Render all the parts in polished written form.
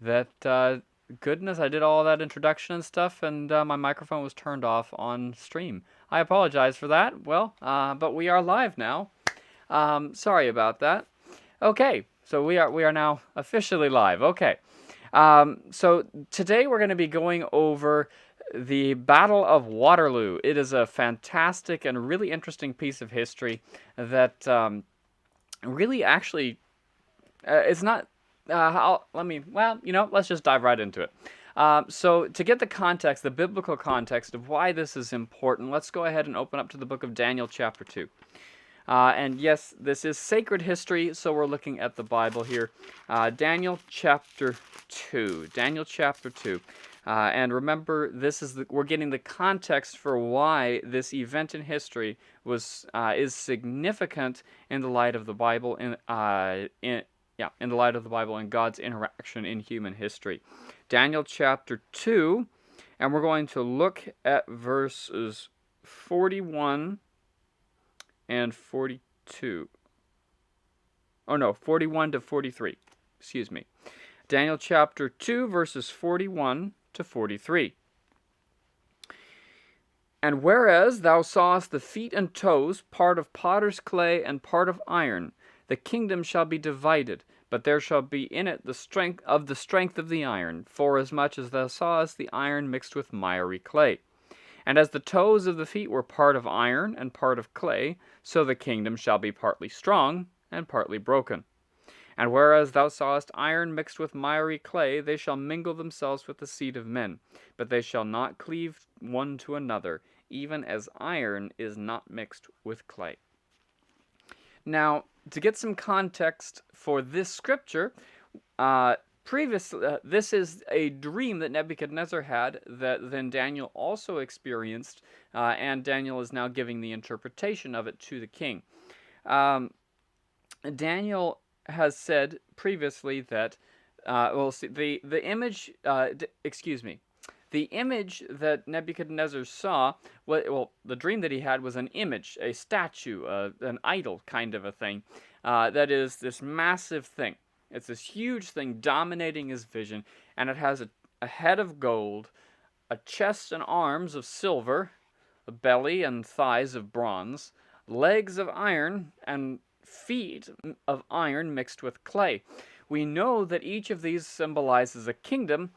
that, goodness, I did all that introduction and stuff, and my microphone was turned off on stream. I apologize for that. Well, but we are live now. Sorry about that. Okay, so we are now officially live. Okay. So today we're going to be going over the Battle of Waterloo. It is a fantastic and really interesting piece of history that really actually it's not. Let's just dive right into it. So to get the context, the biblical context of why this is important, let's go ahead and open up to the book of Daniel, chapter 2. And yes, this is sacred history, so we're looking at the Bible here. Daniel chapter 2. Daniel chapter 2. And remember, we're getting the context for why this event in history is significant in the light of the Bible, in the light of the Bible and God's interaction in human history. Daniel chapter 2, and we're going to look at verses 41 and 42. Oh no, 41 to 43. Excuse me. Daniel chapter 2, verses 41 to 43. And whereas thou sawest the feet and toes, part of potter's clay and part of iron, the kingdom shall be divided, but there shall be in it the strength of the iron, forasmuch as thou sawest the iron mixed with miry clay. And as the toes of the feet were part of iron and part of clay, so the kingdom shall be partly strong and partly broken. And whereas thou sawest iron mixed with miry clay, they shall mingle themselves with the seed of men, but they shall not cleave one to another, even as iron is not mixed with clay. Now, to get some context for this scripture, this is a dream that Nebuchadnezzar had that then Daniel also experienced, and Daniel is now giving the interpretation of it to the king. Daniel has said previously that, the image that Nebuchadnezzar saw, the dream that he had was an image, a statue, an idol kind of a thing, that is this massive thing. It's this huge thing dominating his vision, and it has a head of gold, a chest and arms of silver, a belly and thighs of bronze, legs of iron, and feet of iron mixed with clay. We know that each of these symbolizes a kingdom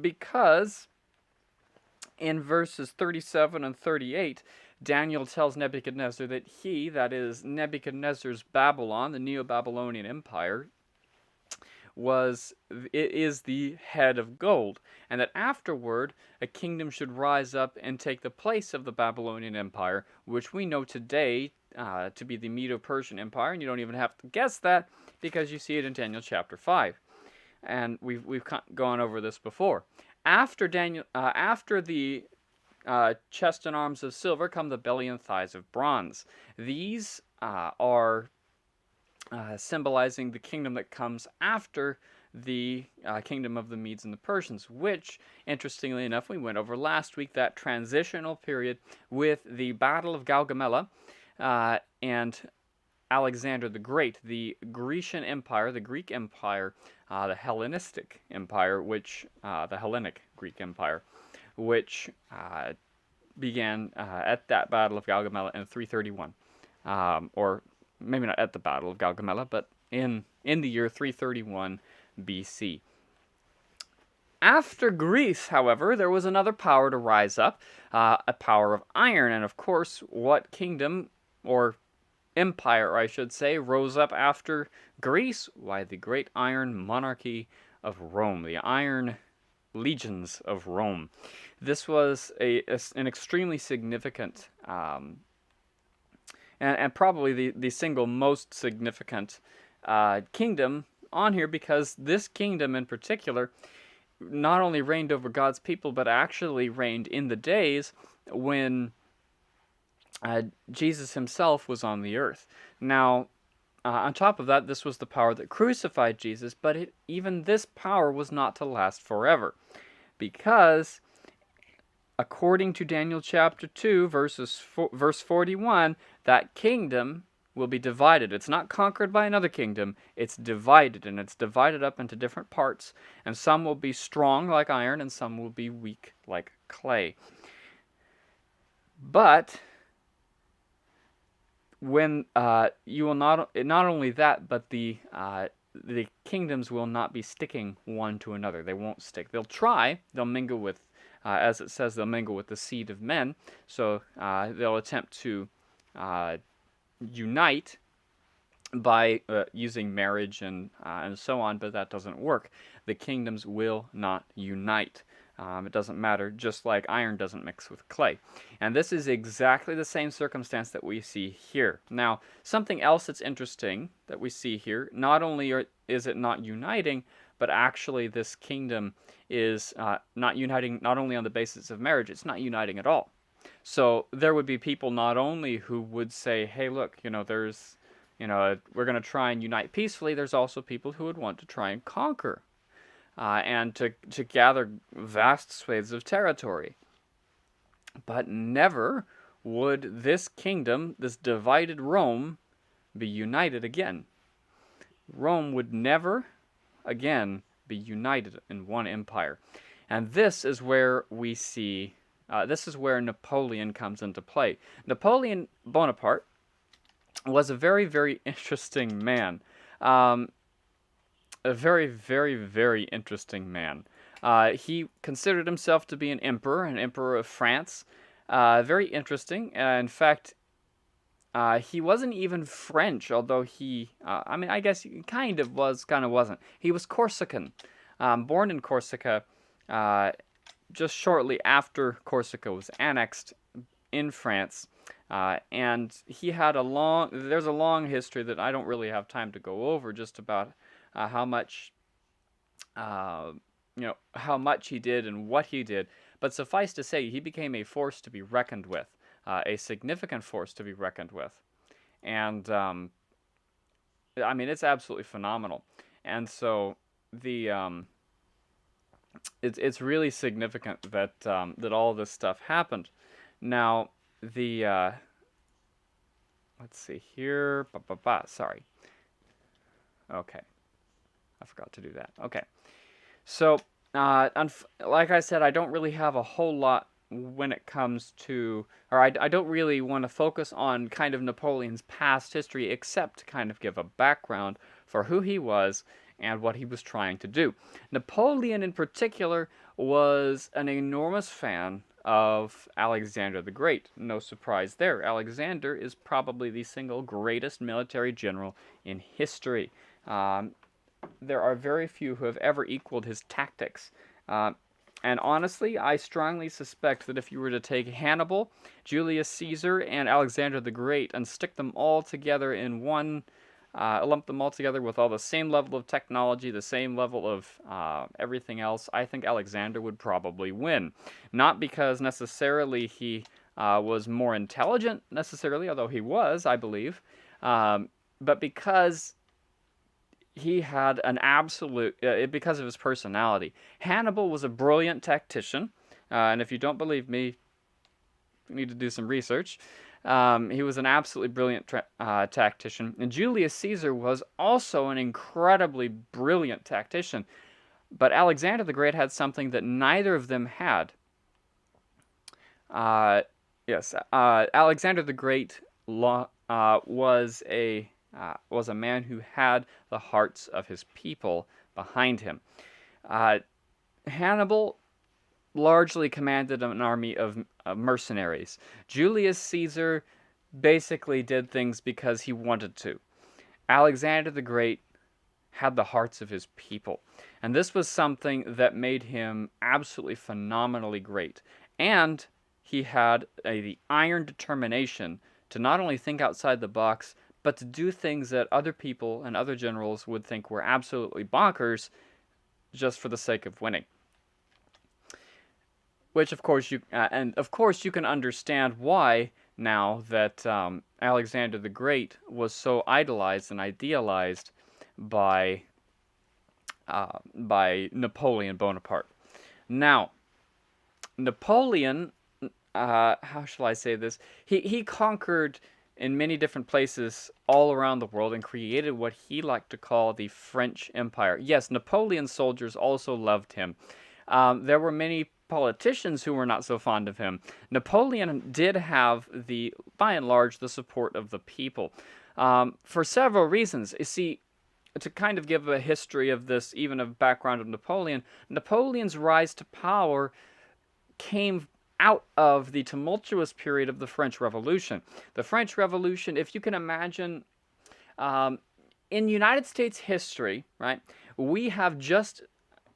because in verses 37 and 38, Daniel tells Nebuchadnezzar that that is Nebuchadnezzar's Babylon, the Neo-Babylonian Empire, is the head of gold, and that afterward a kingdom should rise up and take the place of the Babylonian Empire, which we know today to be the Medo-Persian Empire, and you don't even have to guess that because you see it in Daniel chapter 5. And we've gone over this before. After the chest and arms of silver come the belly and thighs of bronze. These are symbolizing the kingdom that comes after the kingdom of the Medes and the Persians, which, interestingly enough, we went over last week, that transitional period with the Battle of Gaugamela and Alexander the Great, the Grecian Empire, the Greek Empire, the Hellenistic Empire, the Hellenic Greek Empire, which began at that Battle of Gaugamela in 331, or maybe not at the Battle of Gaugamela, but in the year 331 BC. After Greece, however, there was another power to rise up, a power of iron, and of course, what kingdom, or empire, I should say, rose up after Greece? Why, the great iron monarchy of Rome, the iron legions of Rome. This was an extremely significant, and probably the single most significant kingdom on here, because this kingdom in particular not only reigned over God's people, but actually reigned in the days when Jesus himself was on the earth. Now, on top of that, this was the power that crucified Jesus, but even this power was not to last forever, because according to Daniel chapter 2, verse 41, that kingdom will be divided. It's not conquered by another kingdom, it's divided, and it's divided up into different parts, and some will be strong like iron, and some will be weak like clay. But when you will not only that, but the kingdoms will not be sticking one to another. They won't stick. They'll try. They'll mingle with, as it says, they'll mingle with the seed of men. So they'll attempt to unite by using marriage and so on, but that doesn't work. The kingdoms will not unite. It doesn't matter, just like iron doesn't mix with clay. And this is exactly the same circumstance that we see here. Now, something else that's interesting that we see here, not only is it not uniting, but actually this kingdom is not uniting not only on the basis of marriage, it's not uniting at all. So there would be people not only who would say, hey, look, there's, we're going to try and unite peacefully. There's also people who would want to try and conquer. And to gather vast swathes of territory. But never would this kingdom, this divided Rome, be united again. Rome would never again be united in one empire. And this is where we see, this is where Napoleon comes into play. Napoleon Bonaparte was a very, very interesting man. A very, very, very interesting man. He considered himself to be an emperor of France. Very interesting. In fact, he wasn't even French, although he, I guess he kind of was, kind of wasn't. He was Corsican, born in Corsica, just shortly after Corsica was annexed in France. And he had there's a long history that I don't really have time to go over, just about how much he did and what he did. But suffice to say, he became a force to be reckoned with, a significant force to be reckoned with. And, it's absolutely phenomenal. And so it's really significant that that all this stuff happened. Now, let's see here. Sorry. Okay. I forgot to do that. Okay. So, like I said, I don't really have a whole lot when it comes to, or I don't really want to focus on kind of Napoleon's past history, except to kind of give a background for who he was and what he was trying to do. Napoleon, in particular, was an enormous fan of Alexander the Great. No surprise there. Alexander is probably the single greatest military general in history. There are very few who have ever equaled his tactics. And honestly, I strongly suspect that if you were to take Hannibal, Julius Caesar, and Alexander the Great and stick them all together in one, lump them all together with all the same level of technology, the same level of everything else, I think Alexander would probably win. Not because necessarily he was more intelligent, necessarily, although he was, I believe, but because he had an absolute, because of his personality. Hannibal was a brilliant tactician, and if you don't believe me, you need to do some research. He was an absolutely brilliant tactician, and Julius Caesar was also an incredibly brilliant tactician. But Alexander the Great had something that neither of them had. Alexander the Great was a man who had the hearts of his people behind him. Hannibal largely commanded an army of mercenaries. Julius Caesar basically did things because he wanted to. Alexander the Great had the hearts of his people. And this was something that made him absolutely phenomenally great. And he had the iron determination to not only think outside the box, but to do things that other people and other generals would think were absolutely bonkers just for the sake of winning. Which, of course, you can understand why now that Alexander the Great was so idolized and idealized by Napoleon Bonaparte. Now, Napoleon, how shall I say this? He conquered in many different places all around the world and created what he liked to call the French Empire. Yes, Napoleon's soldiers also loved him. There were many politicians who were not so fond of him. Napoleon did have by and large, the support of the people, for several reasons. You see, to kind of give a history of this, even of background of Napoleon, Napoleon's rise to power came out of the tumultuous period of the French Revolution. The French Revolution, if you can imagine, in United States history, right, we have just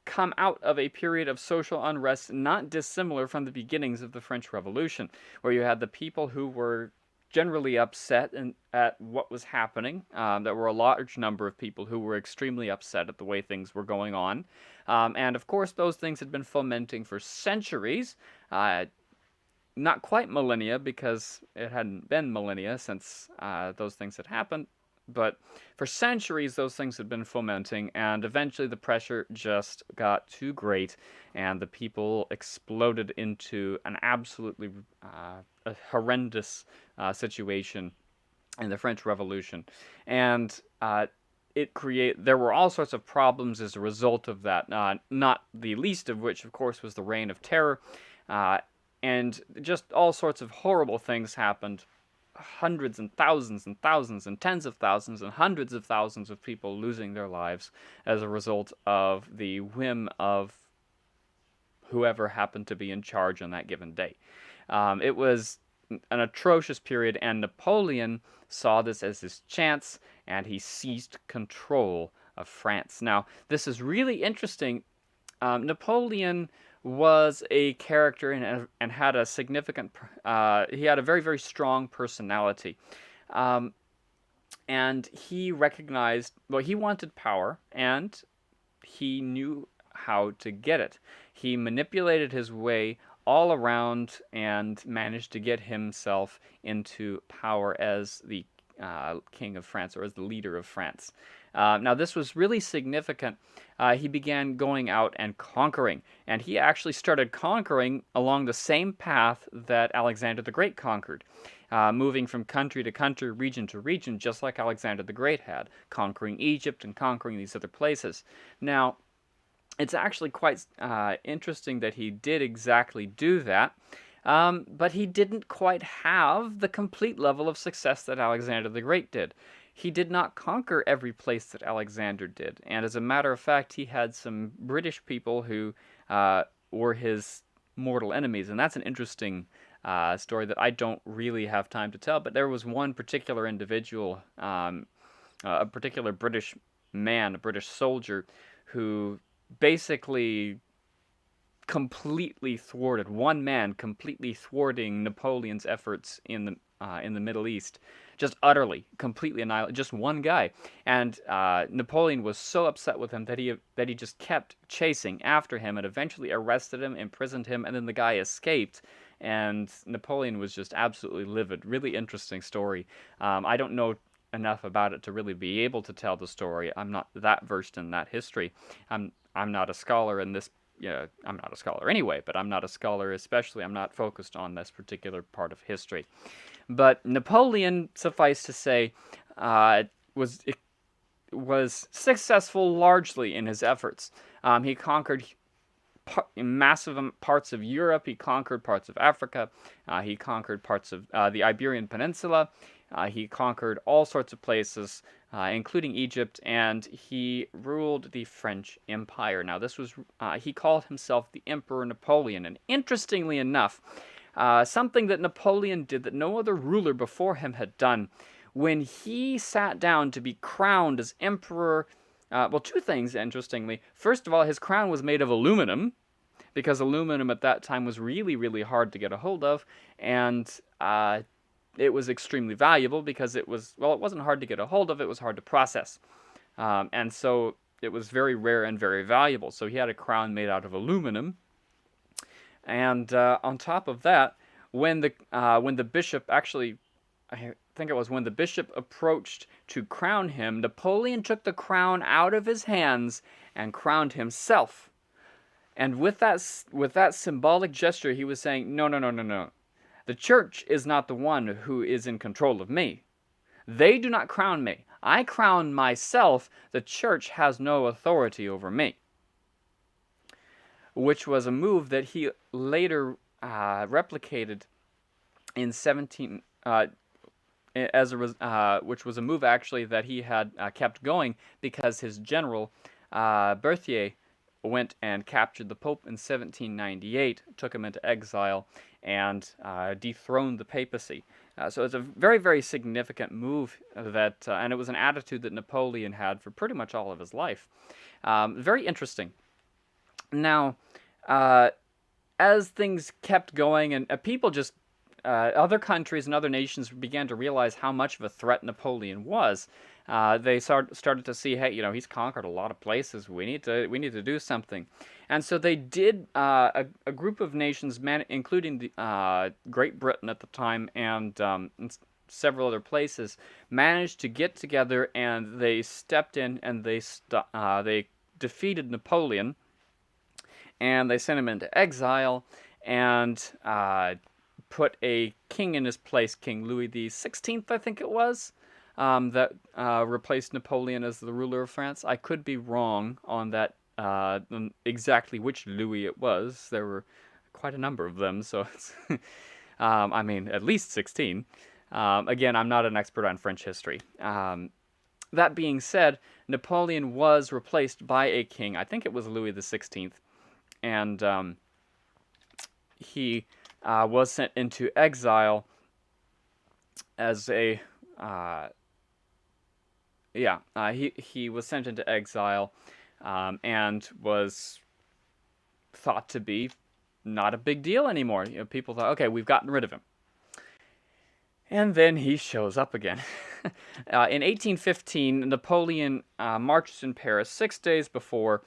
come out of a period of social unrest not dissimilar from the beginnings of the French Revolution, where you had the people who were generally upset at what was happening. There were a large number of people who were extremely upset at the way things were going on. And of course, those things had been fomenting for centuries. Not quite millennia, because it hadn't been millennia since those things had happened. But for centuries, those things had been fomenting, and eventually the pressure just got too great, and the people exploded into an absolutely horrendous situation in the French Revolution. And there were all sorts of problems as a result of that, not the least of which, of course, was the Reign of Terror, and just all sorts of horrible things happened. Hundreds and thousands and tens of thousands and hundreds of thousands of people losing their lives as a result of the whim of whoever happened to be in charge on that given day. It was an atrocious period, and Napoleon saw this as his chance, and he seized control of France. Now, this is really interesting. Napoleon was a character and had a significant, he had a very, very strong personality. And he recognized, well, he wanted power, and he knew how to get it. He manipulated his way all around and managed to get himself into power as the king of France, or as the leader of France. Now, this was really significant. He began going out and conquering, and he actually started conquering along the same path that Alexander the Great conquered, moving from country to country, region to region, just like Alexander the Great had, conquering Egypt and conquering these other places. Now, it's actually quite interesting that he did exactly do that, but he didn't quite have the complete level of success that Alexander the Great did. He did not conquer every place that Alexander did, and as a matter of fact, he had some British people who were his mortal enemies, and that's an interesting story that I don't really have time to tell, but there was one particular individual, a particular British man, a British soldier, who basically completely thwarted, one man completely thwarting Napoleon's efforts in the Middle East, just utterly, completely annihilated, just one guy. And Napoleon was so upset with him that he just kept chasing after him and eventually arrested him, imprisoned him, and then the guy escaped. And Napoleon was just absolutely livid. Really interesting story. I don't know enough about it to really be able to tell the story. I'm not that versed in that history. I'm not a scholar in this. Yeah, I'm not a scholar anyway, but I'm not a scholar especially. I'm not focused on this particular part of history. But Napoleon, suffice to say, was successful largely in his efforts. He conquered massive parts of Europe. He conquered parts of Africa. He conquered parts of the Iberian Peninsula. He conquered all sorts of places, including Egypt, and he ruled the French Empire. Now, he called himself the Emperor Napoleon, and interestingly enough, something that Napoleon did that no other ruler before him had done, when he sat down to be crowned as emperor, well, two things, interestingly. First of all, his crown was made of aluminum, because aluminum at that time was really, really hard to get a hold of, and it was extremely valuable because it wasn't hard to get a hold of, it was hard to process. And so it was very rare and very valuable. So he had a crown made out of aluminum. And on top of that, when the bishop actually, I think it was when the bishop approached to crown him, Napoleon took the crown out of his hands and crowned himself. And with that symbolic gesture, he was saying, no, no, no, no, no. The church is not the one who is in control of me. They do not crown me. I crown myself. The church has no authority over me. Which was a move that he later replicated in 17 which was a move actually that he had kept going because his general Berthier went and captured the Pope in 1798, took him into exile, and dethroned the papacy. So it's a very, very significant move that, and it was an attitude that Napoleon had for pretty much all of his life. Very interesting. Now, as things kept going, and people just other countries and other nations began to realize how much of a threat Napoleon was. They started to see, hey, he's conquered a lot of places. We need to do something, and so they did. A group of nations, including the Great Britain at the time and several other places, managed to get together, and they stepped in and they defeated Napoleon, and they sent him into exile and put a king in his place, King Louis XVI, I think it was, that replaced Napoleon as the ruler of France. I could be wrong on that, exactly which Louis it was. There were quite a number of them, so it's, I mean, at least 16. Again, I'm not an expert on French history. That being said, Napoleon was replaced by a king. I think it was Louis XVI, and he was sent into exile as a he was sent into exile and was thought to be not a big deal anymore. People thought, okay, we've gotten rid of him. And then he shows up again. In 1815, Napoleon marches in Paris 6 days before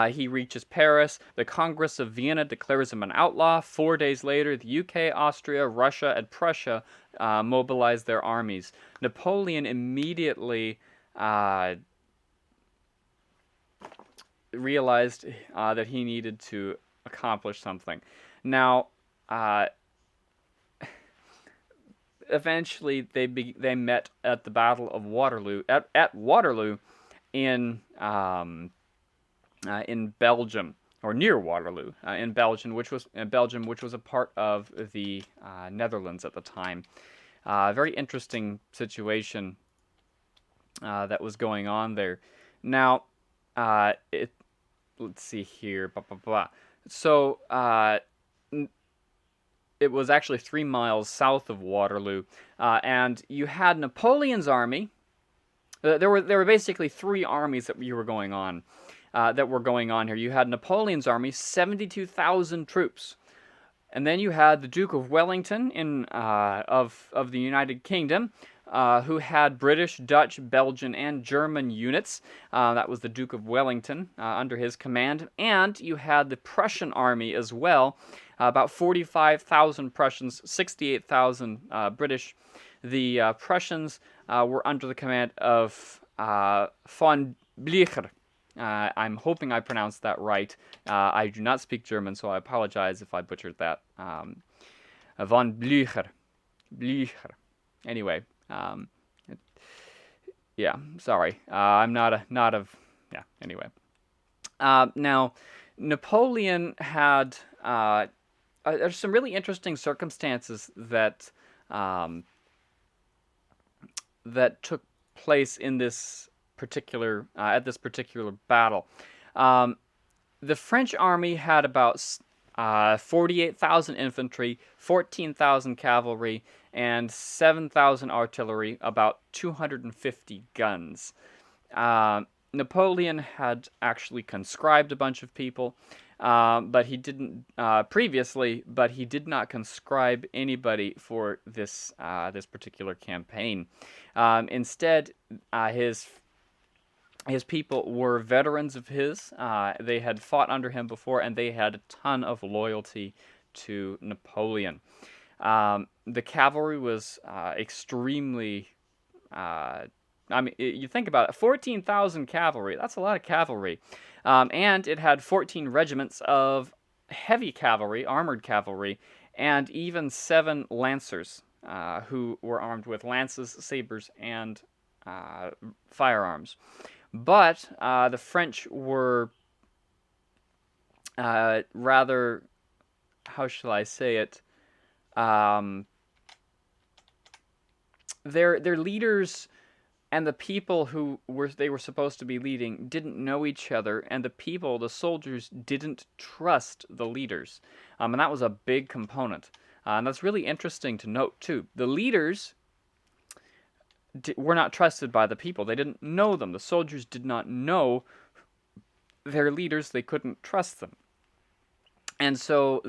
he reaches Paris. The Congress of Vienna declares him an outlaw. 4 days later, the UK, Austria, Russia, and Prussia mobilize their armies. Napoleon immediately realized that he needed to accomplish something. Now, eventually, they met at the Battle of Waterloo, at Waterloo in Belgium, or near Waterloo, in Belgium, which was a part of the Netherlands at the time. Very interesting situation that was going on there. Now, let's see here. Blah, blah, blah. So it was actually 3 miles south of Waterloo, and you had Napoleon's army. There were basically 3 armies that were going on. Here. You had Napoleon's army, 72,000 troops, and then you had the Duke of Wellington of the United Kingdom, who had British, Dutch, Belgian, and German units. That was the Duke of Wellington under his command, and you had the Prussian army as well, about 45,000 Prussians, 68,000 British. The Prussians were under the command of von Blücher. I'm hoping I pronounced that right. I do not speak German, so I apologize if I butchered that. Von Blücher. Anyway, yeah, sorry. I'm anyway. Now, Napoleon had, there's some really interesting circumstances that took place in this particular at this particular battle. The French army had about 48,000 infantry, 14,000 cavalry, and 7,000 artillery, about 250 guns. Napoleon had actually conscribed a bunch of people, but he didn't previously. But he did not conscribe anybody for this particular campaign. Instead, his people were veterans of his. They had fought under him before, and they had a ton of loyalty to Napoleon. The cavalry was extremely... I mean, you think about it, 14,000 cavalry. That's a lot of cavalry. And it had 14 regiments of heavy cavalry, armored cavalry, and even 7 lancers who were armed with lances, sabers, and firearms. But the French were rather, how shall I say it? Um, their leaders and the people they were supposed to be leading didn't know each other, and the soldiers, didn't trust the leaders, and that was a big component. And that's really interesting to note too. The leaders were not trusted by the people. They didn't know them. The soldiers did not know their leaders. They couldn't trust them, and so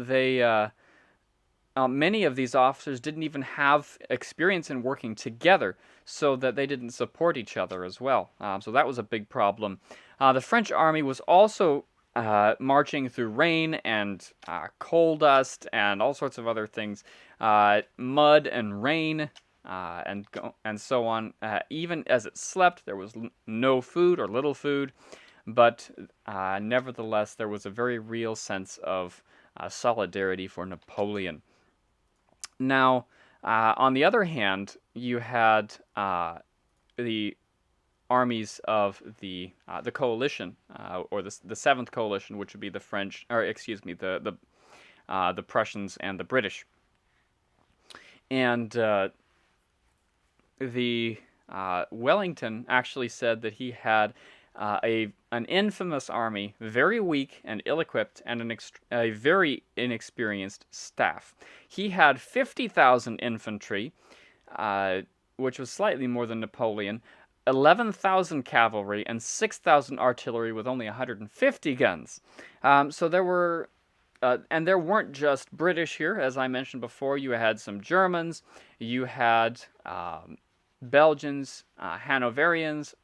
many of these officers didn't even have experience in working together, so that they didn't support each other as well. So that was a big problem. The French army was also marching through rain and coal dust and all sorts of other things, mud and rain, and so on. Even as it slept, there was no food or little food, but nevertheless, there was a very real sense of solidarity for Napoleon. Now, on the other hand, you had the armies of the coalition, or the Seventh Coalition, which would be the French, or excuse me, the Prussians and the British, and the Wellington actually said that he had an infamous army, very weak and ill-equipped, and a very inexperienced staff. He had 50,000 infantry, which was slightly more than Napoleon, 11,000 cavalry, and 6,000 artillery with only 150 guns. So there were, and there weren't just British here, as I mentioned before. You had some Germans, you had Belgians, Hanoverians,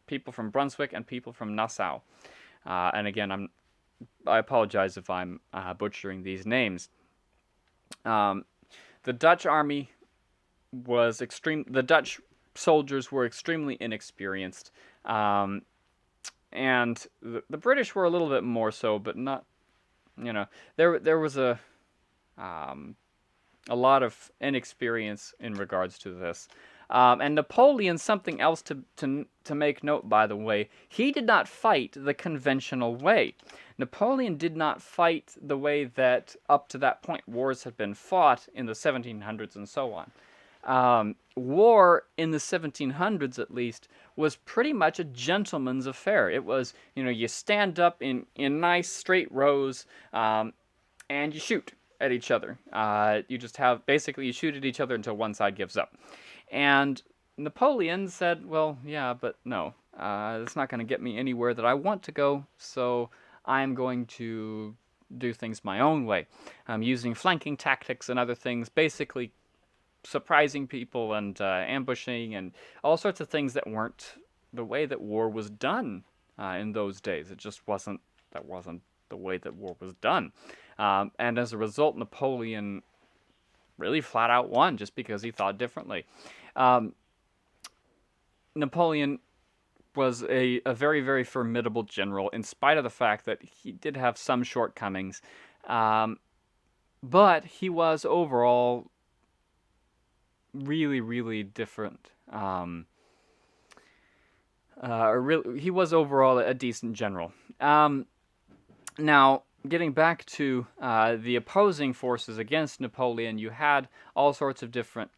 people from Brunswick, and people from Nassau. And again, I apologize if I'm butchering these names. The Dutch army was the Dutch soldiers were extremely inexperienced, and the British were a little bit more so, but not. There was a lot of inexperience in regards to this. And Napoleon, something else to make note, by the way, he did not fight the conventional way. Napoleon did not fight the way that up to that point wars had been fought in the 1700s and so on. War in the 1700s, at least, was pretty much a gentleman's affair. It was, you stand up in nice straight rows, and you shoot at each other. You shoot at each other until one side gives up. And Napoleon said, well, yeah, but no, it's not going to get me anywhere that I want to go, so I'm going to do things my own way. Using flanking tactics and other things, basically surprising people and ambushing and all sorts of things that weren't the way that war was done in those days. It just wasn't the way that war was done. And as a result, Napoleon really flat out won just because he thought differently. Napoleon was a very, very formidable general, in spite of the fact that he did have some shortcomings. But he was overall really, really different. He was overall a decent general. Now, getting back to the opposing forces against Napoleon, you had all sorts of different.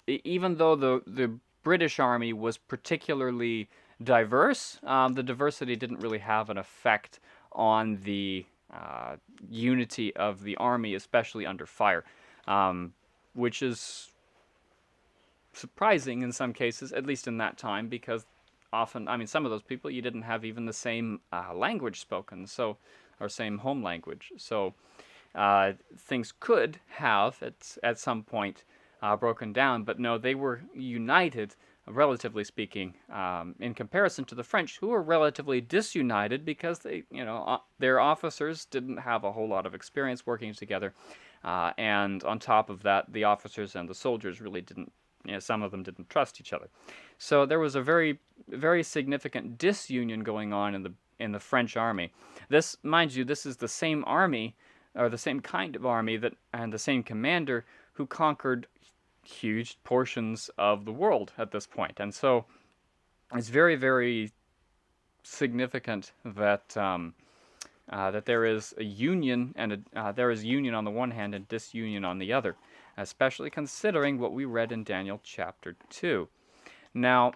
Even though the British army was particularly diverse, the diversity didn't really have an effect on the unity of the army, especially under fire, which is surprising in some cases, at least in that time, because often, some of those people, you didn't have even the same language spoken, or same home language. So things could have, at some point, broken down, but no, they were united, relatively speaking, in comparison to the French, who were relatively disunited because their officers didn't have a whole lot of experience working together, and on top of that, the officers and the soldiers really didn't. Some of them didn't trust each other, so there was a very, very significant disunion going on in the French army. This, mind you, this is the same army or the same kind of army that and the same commander who conquered huge portions of the world at this point. And so it's very, very significant that that there is a union and there is union on the one hand and disunion on the other, especially considering what we read in Daniel chapter 2. Now,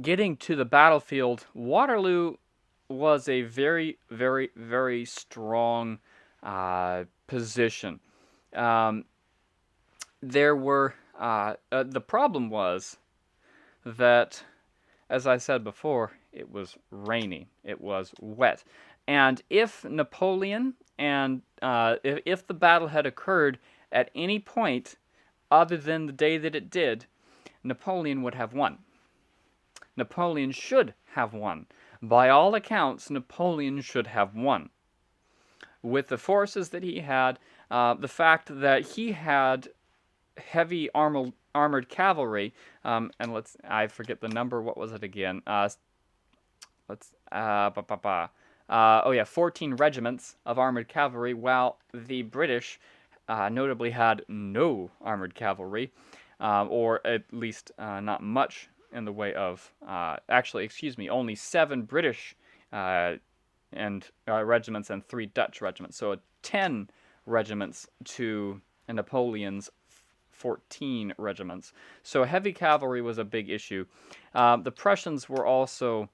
getting to the battlefield, Waterloo was a very, very, very strong position. There were the problem was that, as I said before, it was rainy, it was wet, and if Napoleon and if the battle had occurred at any point other than the day that it did, Napoleon would have won. Napoleon should have won. By all accounts, Napoleon should have won. With the forces that he had, the fact that he had heavy armored cavalry, and I forget the number. What was it again? 14 regiments of armored cavalry, while the British notably had no armored cavalry, or at least not much in the way of, only 7 British regiments and 3 Dutch regiments. So 10 regiments to Napoleon's 14 regiments. So heavy cavalry was a big issue. The Prussians were also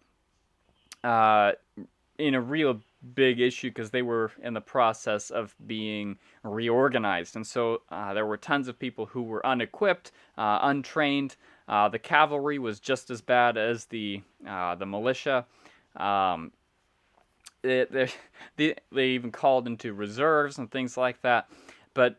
in a real big issue because they were in the process of being reorganized. And so there were tons of people who were unequipped, untrained. The cavalry was just as bad as the militia. They even called into reserves and things like that. But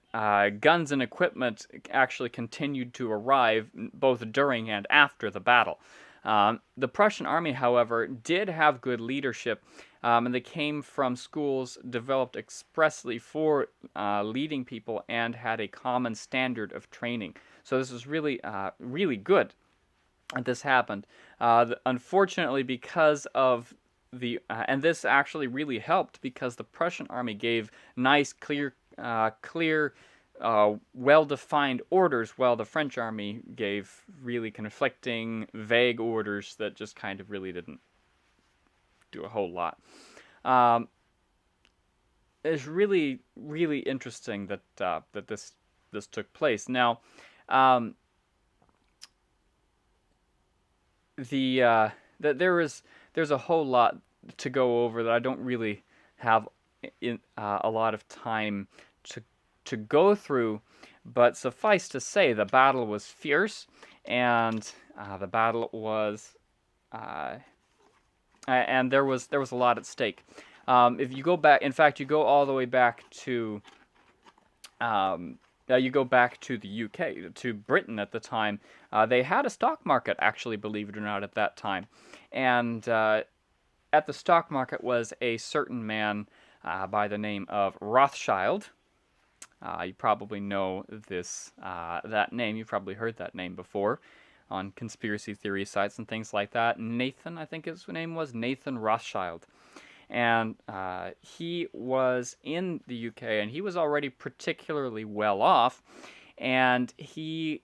guns and equipment actually continued to arrive both during and after the battle. The Prussian army, however, did have good leadership, and they came from schools developed expressly for leading people and had a common standard of training. So this was really, really good that this happened. Unfortunately, because of and this actually really helped because the Prussian army gave nice, clear, well-defined orders, while the French army gave really conflicting, vague orders that just kind of really didn't do a whole lot. It's really, really interesting that that this took place. Now, there's a whole lot to go over that I don't really have a lot of time to go through, but suffice to say, the battle was fierce, and the battle was, and there was a lot at stake. If you go back, in fact, you go all the way back to, you go back to the UK, to Britain at the time. They had a stock market, actually, believe it or not, at that time, and at the stock market was a certain man by the name of Rothschild. You probably know that name. You've probably heard that name before on conspiracy theory sites and things like that. Nathan, I think his name was, Nathan Rothschild. And he was in the UK, and he was already particularly well off. And he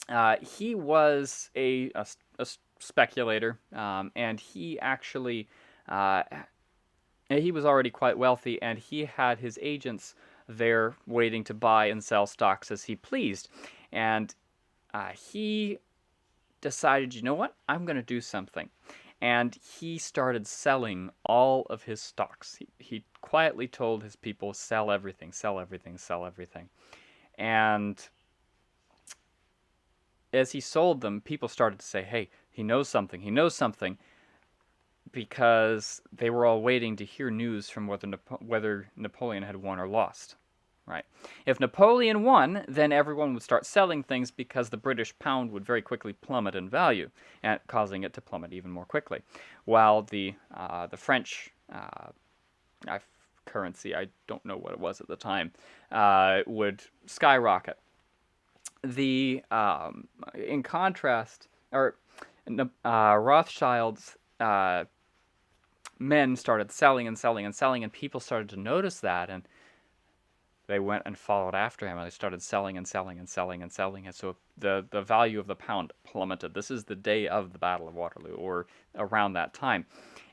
was a speculator, and he actually he was already quite wealthy, and he had his agents there waiting to buy and sell stocks as he pleased. And he decided, you know what, I'm going to do something. And he started selling all of his stocks. He quietly told his people, sell everything, sell everything, sell everything. And as he sold them, people started to say, hey, he knows something, he knows something, because they were all waiting to hear news from whether Napoleon had won or lost. Right. If Napoleon won, then everyone would start selling things because the British pound would very quickly plummet in value, and causing it to plummet even more quickly. While the French currency, I don't know what it was at the time, would skyrocket. In contrast, Rothschild's men started selling and selling and selling, and people started to notice that, and they went and followed after him, and they started selling and selling and selling and selling, and so the value of the pound plummeted. This is the day of the Battle of Waterloo, or around that time,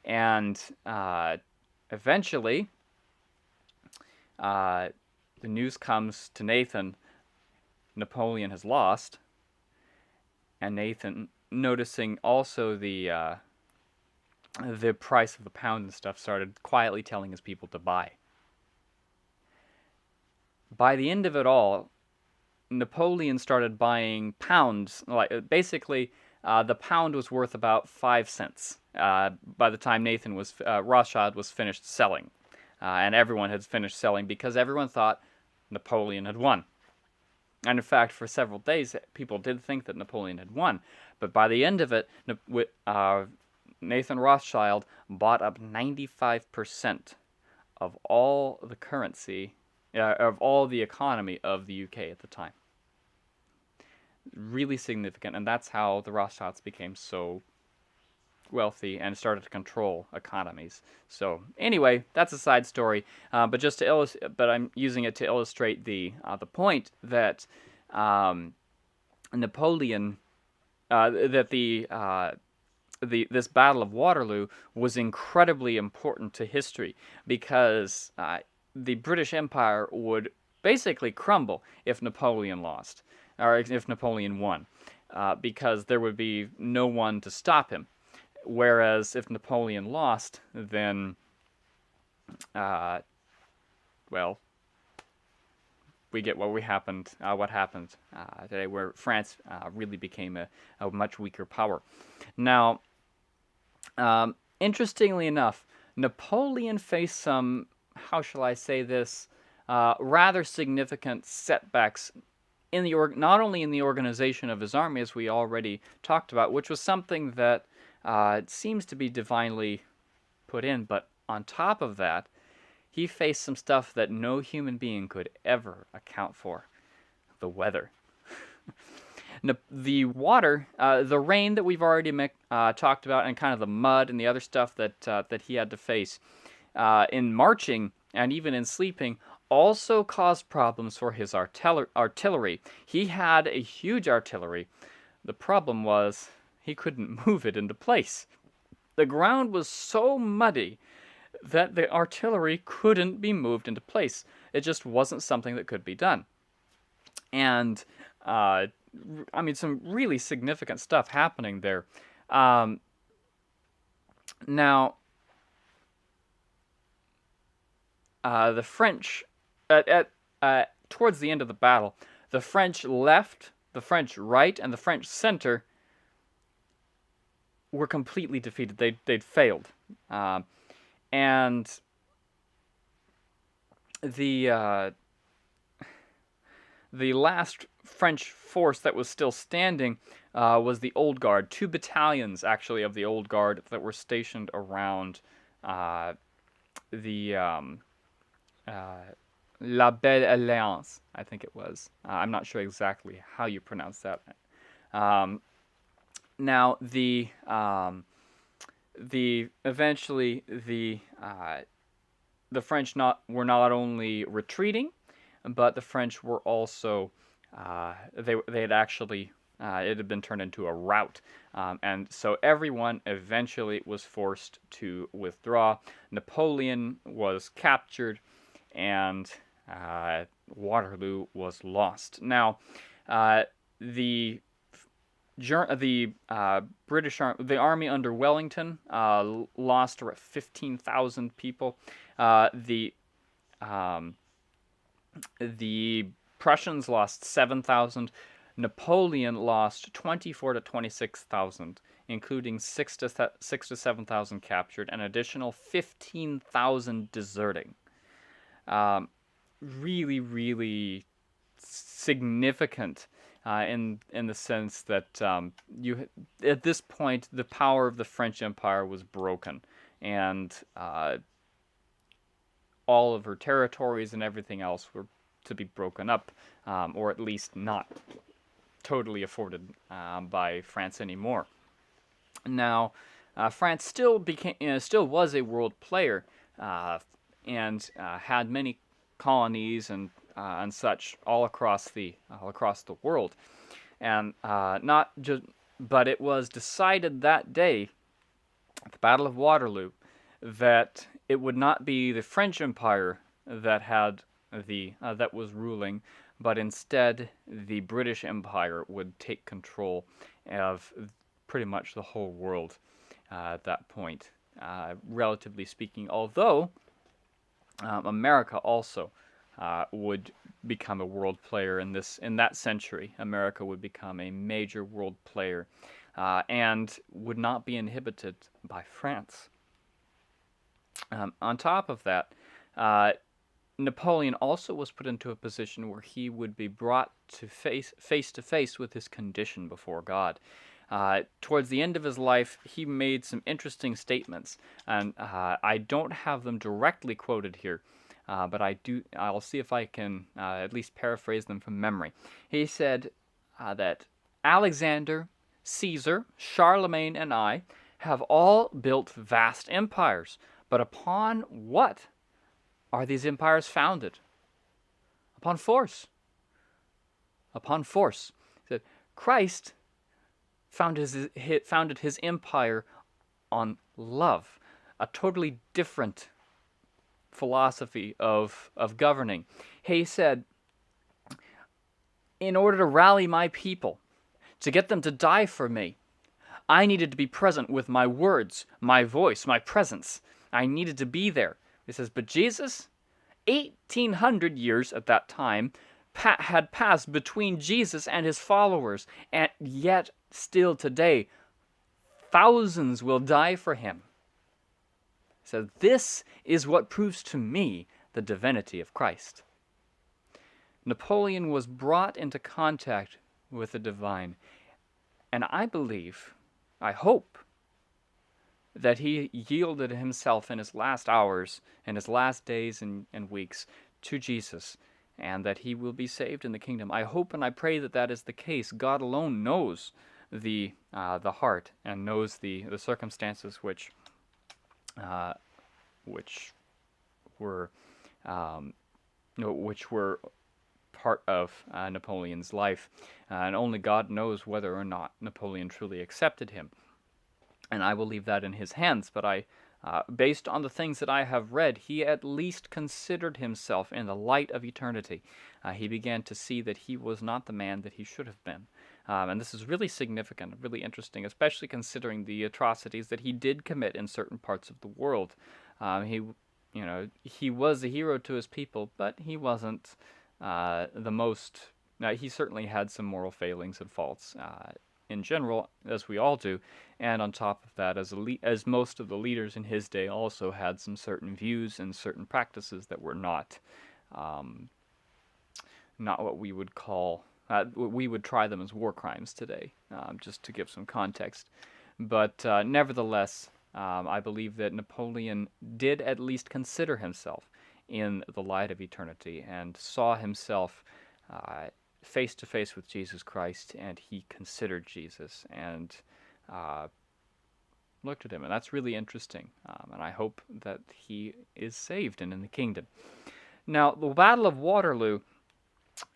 and eventually, the news comes to Nathan: Napoleon has lost, and Nathan, noticing also the price of the pound and stuff, started quietly telling his people to buy. By the end of it all, Napoleon started buying pounds. Like basically, the pound was worth about 5 cents by the time Rothschild was finished selling, and everyone had finished selling because everyone thought Napoleon had won. And in fact, for several days, people did think that Napoleon had won. But by the end of it, Nathan Rothschild bought up 95% of all the currency, of all the economy of the UK at the time. Really significant, and that's how the Rothschilds became so wealthy and started to control economies. So anyway, that's a side story, but just to but I'm using it to illustrate the point that Napoleon, that this Battle of Waterloo was incredibly important to history, because the British Empire would basically crumble if Napoleon lost, or if Napoleon won, because there would be no one to stop him. Whereas if Napoleon lost, then, well, we get what happened today, where France really became a much weaker power. Now, interestingly enough, Napoleon faced some, how shall I say this, rather significant setbacks in not only in the organization of his army, as we already talked about, which was something that it seems to be divinely put in, but on top of that, he faced some stuff that no human being could ever account for: the weather. The water, the rain that we've already talked about, and kind of the mud and the other stuff that he had to face in marching and even in sleeping, also caused problems for his artillery. He had a huge artillery. The problem was he couldn't move it into place. The ground was so muddy that the artillery couldn't be moved into place. It just wasn't something that could be done. And, I mean, some really significant stuff happening there. Now, the French, towards the end of the battle, the French left, the French right, and the French center were completely defeated. They'd failed. And the last French force that was still standing was the Old Guard. 2 battalions, actually, of the Old Guard that were stationed around the La Belle Alliance, I think it was. I'm not sure exactly how you pronounce that. Now, eventually the French were not only retreating, but the French were also they had actually it had been turned into a rout, and so everyone eventually was forced to withdraw. Napoleon was captured, and Waterloo was lost. Now, the British army, the army under Wellington, lost 15,000 people. The Prussians lost 7,000. Napoleon lost 24 to 26,000, including 6 to 7,000 captured, and an additional 15,000 deserting. Really, really significant. In the sense that at this point the power of the French Empire was broken, and all of her territories and everything else were to be broken up, or at least not totally afforded by France anymore. Now, France still was a world player, and had many colonies and such all across the world, and not just. But it was decided that day, at the Battle of Waterloo, that it would not be the French Empire that had that was ruling, but instead the British Empire would take control of pretty much the whole world at that point, relatively speaking. Although America also would become a world player in that century. America would become a major world player, and would not be inhibited by France. On top of that, Napoleon also was put into a position where he would be brought to face to face with his condition before God. Towards the end of his life, he made some interesting statements, and I don't have them directly quoted here, but I'll see if I can at least paraphrase them from memory. He said that Alexander, Caesar, Charlemagne, and I have all built vast empires, but upon what are these empires founded? Upon force. Upon force. He said, Christ founded his empire on love, a totally different philosophy of governing. He said, in order to rally my people, to get them to die for me, I needed to be present with my words, my voice, my presence. I needed to be there. He says, but Jesus, 1,800 years at that time, had passed between Jesus and his followers, and yet still today, thousands will die for him. So this is what proves to me the divinity of Christ. Napoleon was brought into contact with the divine, and I hope, that he yielded himself in his last hours, in his last days and weeks, to Jesus, and that he will be saved in the kingdom. I hope and I pray that that is the case. God alone knows the heart and knows the circumstances which were part of Napoleon's life, and only God knows whether or not Napoleon truly accepted him. And I will leave that in his hands, but based on the things that I have read, he at least considered himself in the light of eternity. He began to see that he was not the man that he should have been. And this is really significant, really interesting, especially considering the atrocities that he did commit in certain parts of the world. He was a hero to his people, but he wasn't the most. He certainly had some moral failings and faults in general, as we all do, and on top of that, as most of the leaders in his day also had some certain views and certain practices that were not what we would call. We would try them as war crimes today, just to give some context. But nevertheless, I believe that Napoleon did at least consider himself in the light of eternity and saw himself face to face with Jesus Christ, and he considered Jesus and looked at him, and that's really interesting. And I hope that he is saved and in the kingdom. Now, the Battle of Waterloo,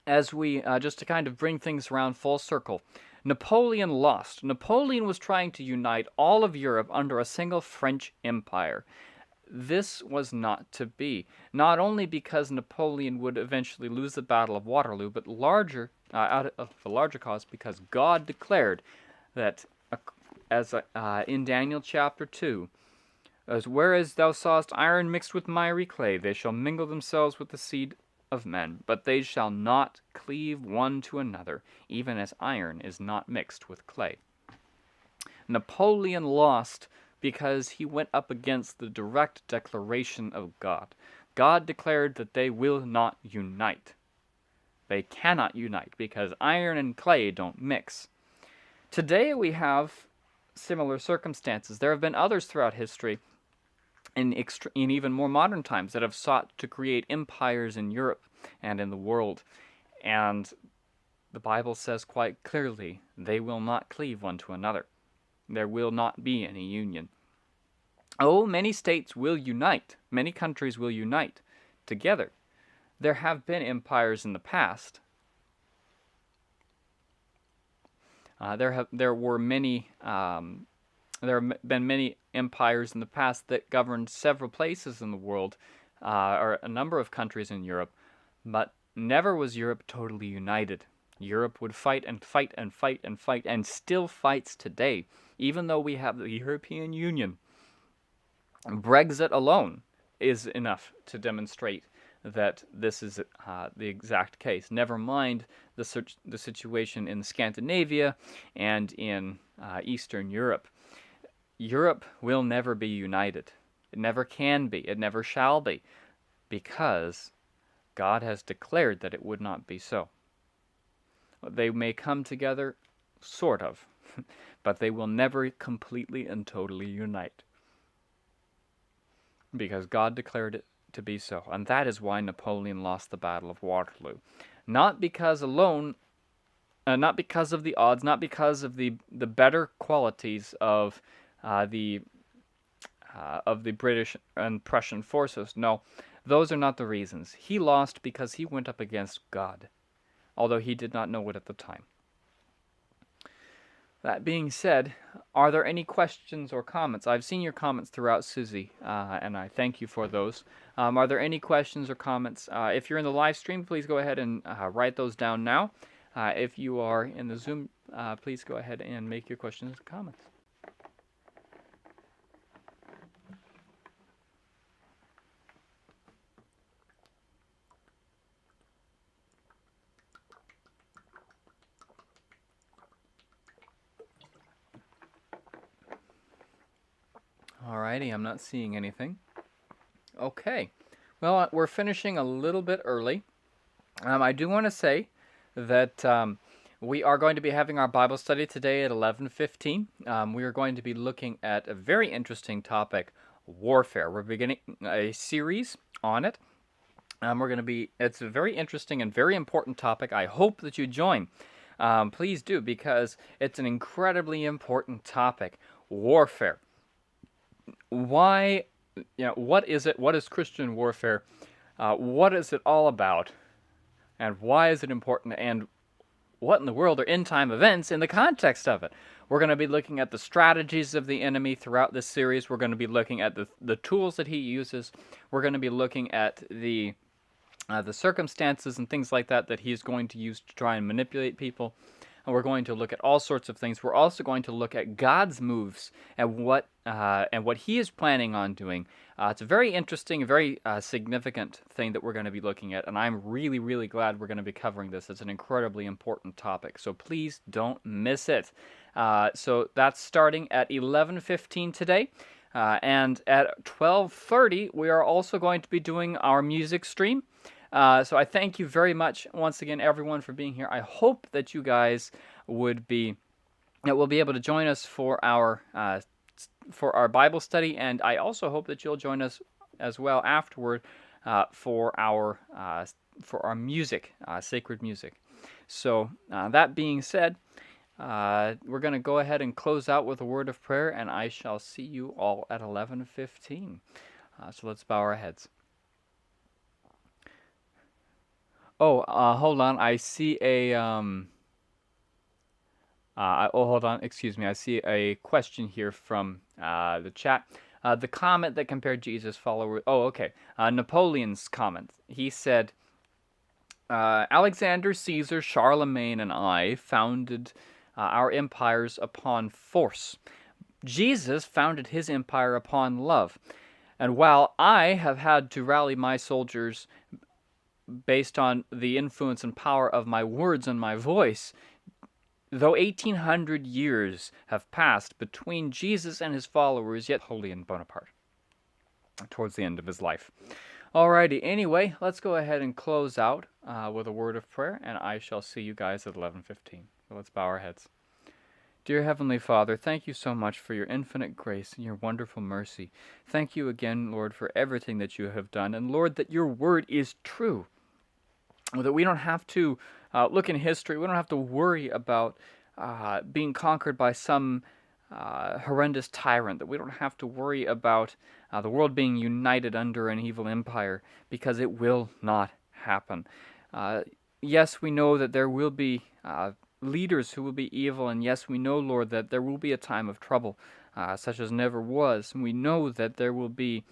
as we just to kind of bring things around full circle, Napoleon lost. Napoleon was trying to unite all of Europe under a single French empire. This was not to be, not only because Napoleon would eventually lose the Battle of Waterloo, but out of a larger cause, because God declared that, in Daniel chapter 2, whereas thou sawest iron mixed with miry clay, they shall mingle themselves with the seed of men, but they shall not cleave one to another, even as iron is not mixed with clay. Napoleon lost because he went up against the direct declaration of God. God declared that they will not unite. They cannot unite because iron and clay don't mix. Today we have similar circumstances. There have been others throughout history, in even more modern times, that have sought to create empires in Europe and in the world. And the Bible says quite clearly, they will not cleave one to another. There will not be any union. Oh, many states will unite. Many countries will unite together. There have been empires in the past. There have been many empires in the past that governed several places in the world, or a number of countries in Europe, but never was Europe totally united. Europe would fight and fight and fight and fight, and still fights today, even though we have the European Union. Brexit alone is enough to demonstrate that this is the exact case. Never mind the situation in Scandinavia and in Eastern Europe. Europe will never be united. It never can be. It never shall be, because God has declared that it would not be so. They may come together, sort of, but they will never completely and totally unite, because God declared it to be so. And that is why Napoleon lost the Battle of Waterloo. Not because alone, not because of the odds, not because of the better qualities of the British and Prussian forces. No, those are not the reasons. He lost because he went up against God, although he did not know it at the time. That being said, are there any questions or comments? I've seen your comments throughout, Susie, and I thank you for those. Are there any questions or comments? If you're in the live stream, please go ahead and write those down now. If you are in the Zoom, please go ahead and make your questions and comments. Alrighty, I'm not seeing anything. Okay, well, we're finishing a little bit early. I do want to say that we are going to be having our Bible study today at 11:15. We are going to be looking at a very interesting topic, warfare. We're beginning a series on it. It's a very interesting and very important topic. I hope that you join. Please do, because it's an incredibly important topic, warfare. Why, what is it? What is Christian warfare? What is it all about? And why is it important? And what in the world are end-time events in the context of it? We're going to be looking at the strategies of the enemy throughout this series. We're going to be looking at the tools that he uses. We're going to be looking at the circumstances and things like that he's going to use to try and manipulate people. And we're going to look at all sorts of things. We're also going to look at God's moves and what he is planning on doing. It's a very interesting, very significant thing that we're going to be looking at, and I'm really, really glad we're going to be covering this. It's an incredibly important topic, so please don't miss it. So that's starting at 11:15 today, and at 12:30 we are also going to be doing our music stream. So I thank you very much once again, everyone, for being here. I hope that you guys will be able to join us for our Bible study, and I also hope that you'll join us as well afterward for our music, sacred music. So that being said, we're going to go ahead and close out with a word of prayer, and I shall see you all at 11:15. So let's bow our heads. Oh, hold on. I see a hold on. Excuse me. I see a question here from the chat. The comment that compared Jesus' follower. Oh, okay. Napoleon's comment. He said, Alexander, Caesar, Charlemagne, and I founded our empires upon force. Jesus founded his empire upon love. And while I have had to rally my soldiers based on the influence and power of my words and my voice, though 1,800 years have passed between Jesus and his followers, yet Napoleon Bonaparte, towards the end of his life. Alrighty, anyway, let's go ahead and close out with a word of prayer, and I shall see you guys at 11:15. So let's bow our heads. Dear Heavenly Father, thank you so much for your infinite grace and your wonderful mercy. Thank you again, Lord, for everything that you have done, and Lord, that your word is true. That we don't have to look in history. We don't have to worry about being conquered by some horrendous tyrant, that we don't have to worry about the world being united under an evil empire, because it will not happen. Uh, yes, we know that there will be leaders who will be evil, and yes, we know, Lord, that there will be a time of trouble, such as never was. And we know that there will be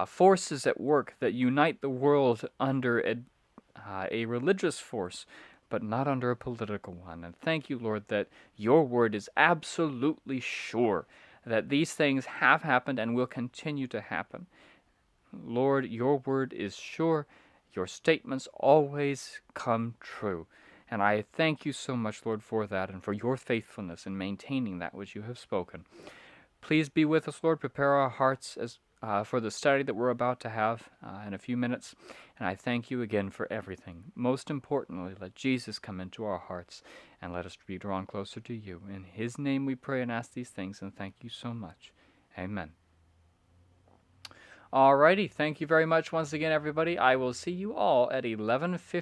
forces at work that unite the world under a religious force, but not under a political one. And thank you, Lord, that your word is absolutely sure that these things have happened and will continue to happen. Lord, your word is sure. Your statements always come true. And I thank you so much, Lord, for that and for your faithfulness in maintaining that which you have spoken. Please be with us, Lord. Prepare our hearts for the study that we're about to have in a few minutes. And I thank you again for everything. Most importantly, let Jesus come into our hearts and let us be drawn closer to you. In his name we pray and ask these things, and thank you so much. Amen. Alrighty, thank you very much once again, everybody. I will see you all at 11:15.